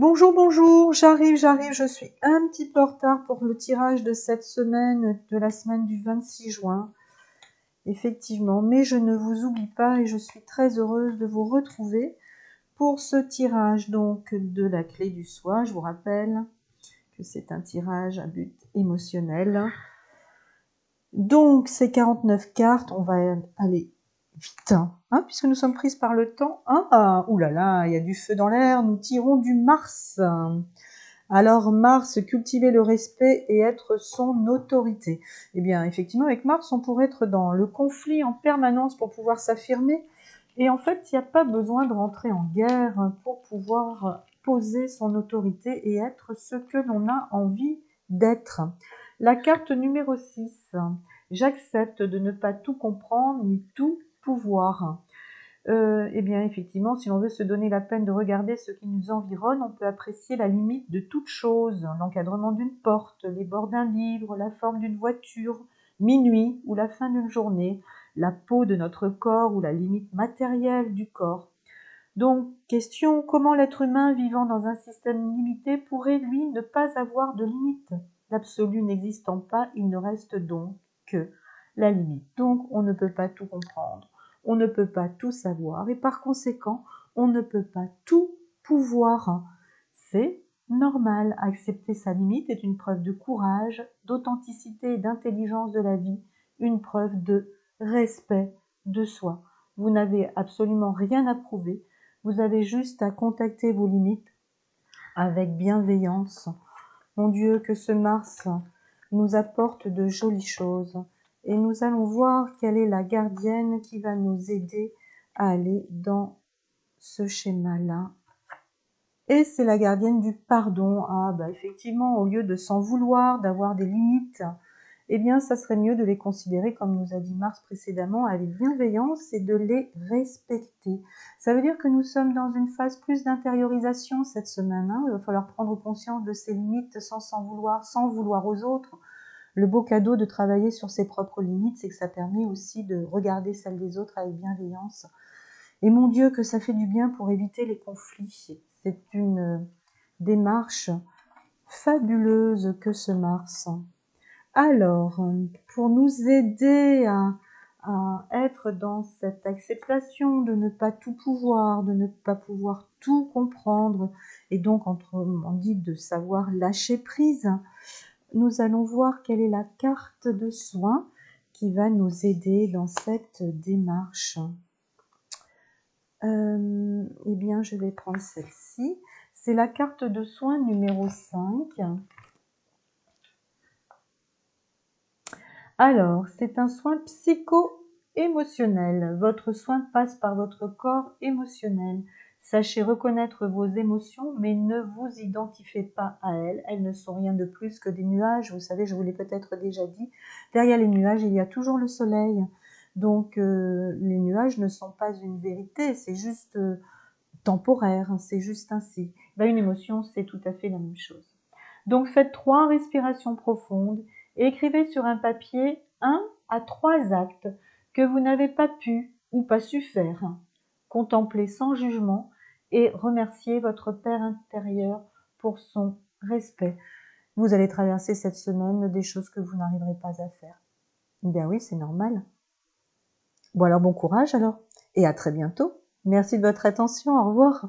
Bonjour, bonjour, j'arrive, je suis un petit peu en retard pour le tirage de cette semaine, de la semaine du 26 juin, effectivement, mais je ne vous oublie pas et je suis très heureuse de vous retrouver pour ce tirage donc de la clé du soi. Je vous rappelle que c'est un tirage à but émotionnel. Donc, ces 49 cartes, on va aller vite, hein, puisque nous sommes prises par le temps. Oulala, il y a du feu dans l'air, nous tirons du Mars. Alors Mars, cultiver le respect et être son autorité. Eh bien, effectivement, avec Mars, on pourrait être dans le conflit en permanence pour pouvoir s'affirmer. Et en fait, il n'y a pas besoin de rentrer en guerre pour pouvoir poser son autorité et être ce que l'on a envie d'être. La carte numéro 6. J'accepte de ne pas tout comprendre ni tout pouvoir. Eh bien, effectivement, si l'on veut se donner la peine de regarder ce qui nous environne, on peut apprécier la limite de toute chose, l'encadrement d'une porte, les bords d'un livre, la forme d'une voiture, minuit ou la fin d'une journée, la peau de notre corps ou la limite matérielle du corps. Donc, question, comment l'être humain vivant dans un système limité pourrait, lui, ne pas avoir de limite? L'absolu n'existant pas, il ne reste donc que la limite. Donc, on ne peut pas tout comprendre, on ne peut pas tout savoir, et par conséquent, on ne peut pas tout pouvoir. C'est normal. Accepter sa limite est une preuve de courage, d'authenticité et d'intelligence de la vie, une preuve de respect de soi. Vous n'avez absolument rien à prouver, vous avez juste à contacter vos limites avec bienveillance. Mon Dieu, que ce Mars nous apporte de jolies choses. Et nous allons voir quelle est la gardienne qui va nous aider à aller dans ce schéma-là. Et c'est la gardienne du pardon. Effectivement, au lieu de s'en vouloir, d'avoir des limites, eh bien, ça serait mieux de les considérer, comme nous a dit Mars précédemment, avec bienveillance et de les respecter. Ça veut dire que nous sommes dans une phase plus d'intériorisation cette semaine. Il va falloir prendre conscience de ses limites sans vouloir aux autres. Le beau cadeau de travailler sur ses propres limites, c'est que ça permet aussi de regarder celles des autres avec bienveillance. Et mon Dieu, que ça fait du bien pour éviter les conflits. C'est une démarche fabuleuse que ce Mars. Alors, pour nous aider à être dans cette acceptation de ne pas tout pouvoir, de ne pas pouvoir tout comprendre, et donc, autrement dit, de savoir lâcher prise, nous allons voir quelle est la carte de soin qui va nous aider dans cette démarche. Eh bien, je vais prendre celle-ci. C'est la carte de soin numéro 5. Alors, c'est un soin psycho-émotionnel. Votre soin passe par votre corps émotionnel. Sachez reconnaître vos émotions, mais ne vous identifiez pas à elles. Elles ne sont rien de plus que des nuages. Vous savez, je vous l'ai peut-être déjà dit, derrière les nuages, il y a toujours le soleil. Donc, les nuages ne sont pas une vérité, c'est juste temporaire, c'est juste ainsi. Une émotion, c'est tout à fait la même chose. Donc, faites 3 respirations profondes et écrivez sur un papier 1 à 3 actes que vous n'avez pas pu ou pas su faire. Contemplez sans jugement et remerciez votre Père intérieur pour son respect. Vous allez traverser cette semaine des choses que vous n'arriverez pas à faire. Bien oui, c'est normal. Bon alors, bon courage alors, et à très bientôt. Merci de votre attention, au revoir.